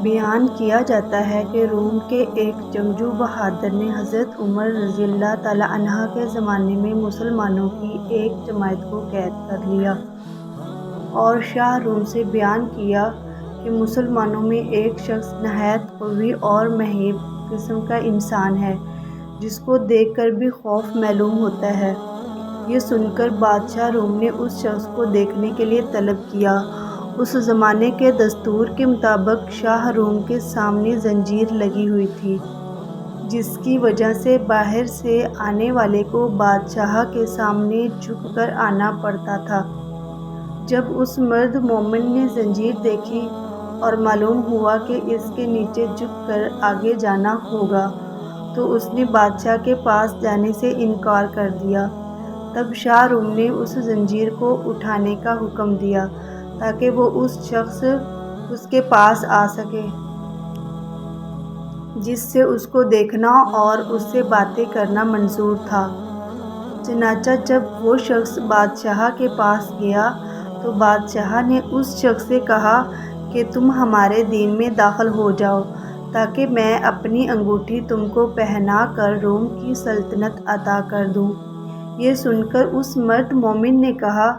بیان کیا جاتا ہے کہ روم کے ایک جنگجو بہادر نے حضرت عمر رضی اللہ تعالیٰ عنہ کے زمانے میں مسلمانوں کی ایک جماعت کو قید کر لیا اور شاہ روم سے بیان کیا کہ مسلمانوں میں ایک شخص نہایت قوی اور مہیب قسم کا انسان ہے جس کو دیکھ کر بھی خوف معلوم ہوتا ہے۔ یہ سن کر بادشاہ روم نے اس شخص کو دیکھنے کے لیے طلب کیا۔ اس زمانے کے دستور کے مطابق شاہ روم کے سامنے زنجیر لگی ہوئی تھی جس کی وجہ سے باہر سے آنے والے کو بادشاہ کے سامنے جھک کر آنا پڑتا تھا۔ جب اس مرد مومن نے زنجیر دیکھی اور معلوم ہوا کہ اس کے نیچے جھک کر آگے جانا ہوگا تو اس نے بادشاہ کے پاس جانے سے انکار کر دیا۔ تب شاہ روم نے اس زنجیر کو اٹھانے کا حکم دیا تاکہ وہ اس شخص اس کے پاس آ سکے جس سے اس کو دیکھنا اور اس سے باتیں کرنا منظور تھا۔ چنانچہ جب وہ شخص بادشاہ کے پاس گیا تو بادشاہ نے اس شخص سے کہا کہ تم ہمارے دین میں داخل ہو جاؤ تاکہ میں اپنی انگوٹھی تم کو پہنا کر روم کی سلطنت عطا کر دوں۔ یہ سن کر اس مرد مومن نے کہا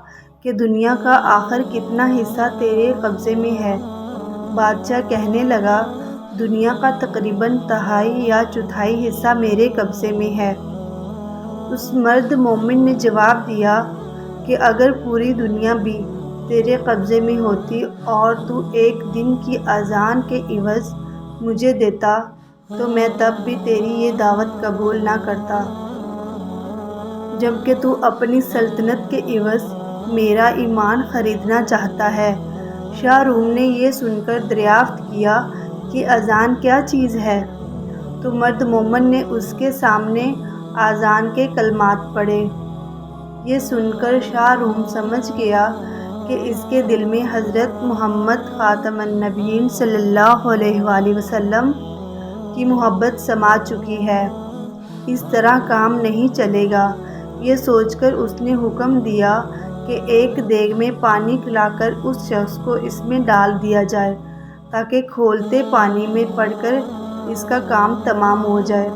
کہ دنیا کا آخر کتنا حصہ تیرے قبضے میں ہے؟ بادشاہ کہنے لگا، دنیا کا تقریباً تہائی یا چوتھائی حصہ میرے قبضے میں ہے۔ اس مرد مومن نے جواب دیا کہ اگر پوری دنیا بھی تیرے قبضے میں ہوتی اور تو ایک دن کی اذان کے عوض مجھے دیتا تو میں تب بھی تیری یہ دعوت قبول نہ کرتا، جبکہ تو اپنی سلطنت کے عوض میرا ایمان خریدنا چاہتا ہے۔ شاہ روم نے یہ سن کر دریافت کیا کہ اذان کیا چیز ہے؟ تو مرد مومن نے اس کے سامنے اذان کے کلمات پڑھے۔ یہ سن کر شاہ روم سمجھ گیا کہ اس کے دل میں حضرت محمد خاتم النبیین صلی اللہ علیہ وآلہ وسلم کی محبت سما چکی ہے، اس طرح کام نہیں چلے گا۔ یہ سوچ کر اس نے حکم دیا کہ ایک دیگ میں پانی لا کر اس شخص کو اس میں ڈال دیا جائے تاکہ کھولتے پانی میں پڑ کر اس کا کام تمام ہو جائے،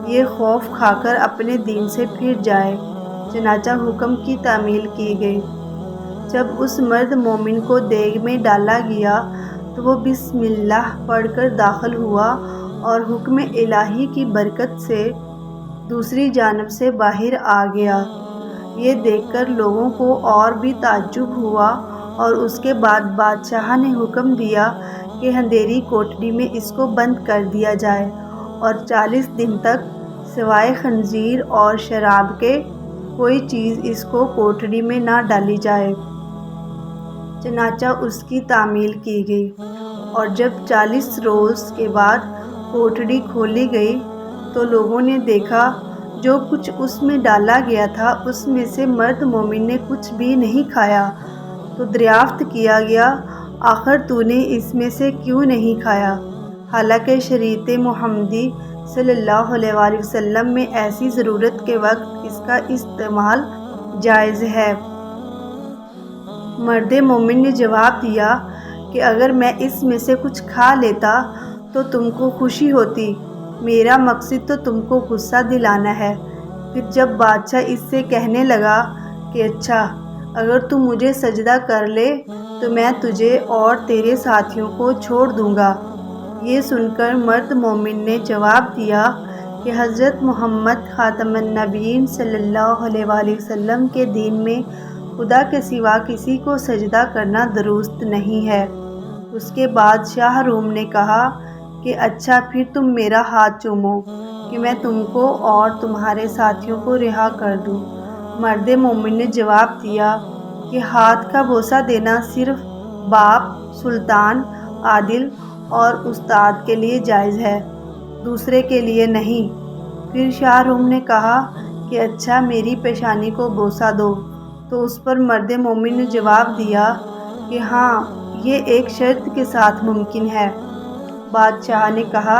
یہ خوف کھا کر اپنے دین سے پھر جائے۔ چنانچہ حکم کی تعمیل کی گئی۔ جب اس مرد مومن کو دیگ میں ڈالا گیا تو وہ بسم اللہ پڑھ کر داخل ہوا اور حکم الہی کی برکت سے دوسری جانب سے باہر آ گیا۔ یہ دیکھ کر لوگوں کو اور بھی تعجب ہوا اور اس کے بعد بادشاہ نے حکم دیا کہ اندھیری کوٹڑی میں اس کو بند کر دیا جائے اور 40 دن تک سوائے خنزیر اور شراب کے کوئی چیز اس کو کوٹڑی میں نہ ڈالی جائے۔ چنانچہ اس کی تعمیل کی گئی اور جب 40 روز کے بعد کوٹڑی کھولی گئی تو لوگوں نے دیکھا جو کچھ اس میں ڈالا گیا تھا اس میں سے مرد مومن نے کچھ بھی نہیں کھایا۔ تو دریافت کیا گیا، آخر تو نے اس میں سے کیوں نہیں کھایا؟ حالانکہ شریعت محمدی صلی اللہ علیہ وآلہ وسلم میں ایسی ضرورت کے وقت اس کا استعمال جائز ہے۔ مرد مومن نے جواب دیا کہ اگر میں اس میں سے کچھ کھا لیتا تو تم کو خوشی ہوتی، میرا مقصد تو تم کو غصہ دلانا ہے۔ پھر جب بادشاہ اس سے کہنے لگا کہ اچھا، اگر تم مجھے سجدہ کر لے تو میں تجھے اور تیرے ساتھیوں کو چھوڑ دوں گا۔ یہ سن کر مرد مومن نے جواب دیا کہ حضرت محمد خاتم النبیین صلی اللہ علیہ وآلہ وسلم کے دین میں خدا کے سوا کسی کو سجدہ کرنا درست نہیں ہے۔ اس کے بعد شاہ روم نے کہا کہ اچھا، پھر تم میرا ہاتھ چومو کہ میں تم کو اور تمہارے ساتھیوں کو رہا کر دوں۔ مرد مومن نے جواب دیا کہ ہاتھ کا بوسہ دینا صرف باپ، سلطان، عادل اور استاد کے لیے جائز ہے، دوسرے کے لیے نہیں۔ پھر شاہ روم نے کہا کہ اچھا، میری پیشانی کو بوسہ دو۔ تو اس پر مرد مومن نے جواب دیا کہ ہاں، یہ ایک شرط کے ساتھ ممکن ہے۔ بادشاہ نے کہا،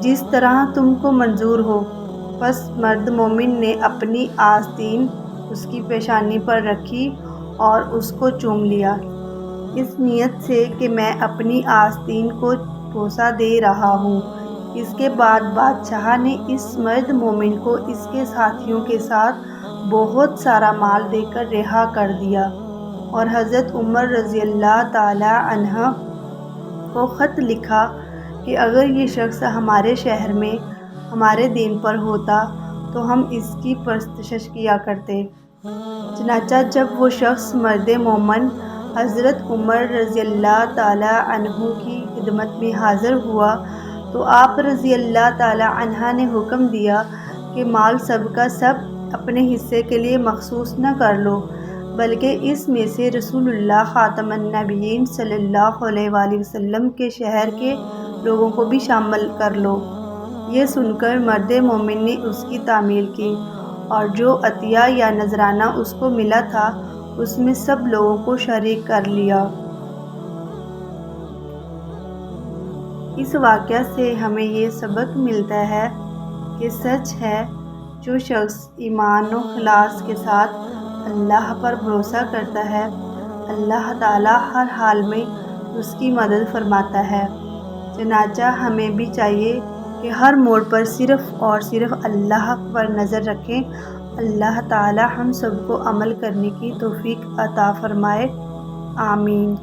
جس طرح تم کو منظور ہو۔ پس مرد مومن نے اپنی آستین اس کی پیشانی پر رکھی اور اس کو چوم لیا، اس نیت سے کہ میں اپنی آستین کو بوسہ دے رہا ہوں۔ اس کے بعد بادشاہ نے اس مرد مومن کو اس کے ساتھیوں کے ساتھ بہت سارا مال دے کر رہا کر دیا، اور حضرت عمر رضی اللہ تعالی عنہ کو خط لکھا کہ اگر یہ شخص ہمارے شہر میں ہمارے دین پر ہوتا تو ہم اس کی پرستش کیا کرتے۔ چنانچہ جب وہ شخص مرد مومن حضرت عمر رضی اللہ تعالی عنہ کی خدمت میں حاضر ہوا تو آپ رضی اللہ تعالی عنہ نے حکم دیا کہ مال سب کا سب اپنے حصے کے لیے مخصوص نہ کر لو، بلکہ اس میں سے رسول اللہ خاتم النبیین صلی اللہ علیہ وآلہ وسلم کے شہر کے لوگوں کو بھی شامل کر لو۔ یہ سن کر مرد مومن نے اس کی تعمیل کی، اور جو عطیہ یا نذرانہ اس کو ملا تھا اس میں سب لوگوں کو شریک کر لیا۔ اس واقعہ سے ہمیں یہ سبق ملتا ہے کہ سچ ہے جو شخص ایمان و اخلاص کے ساتھ اللہ پر بھروسہ کرتا ہے، اللہ تعالیٰ ہر حال میں اس کی مدد فرماتا ہے۔ چنانچہ ہمیں بھی چاہیے کہ ہر موڑ پر صرف اور صرف اللہ پر نظر رکھیں۔ اللہ تعالیٰ ہم سب کو عمل کرنے کی توفیق عطا فرمائے، آمین۔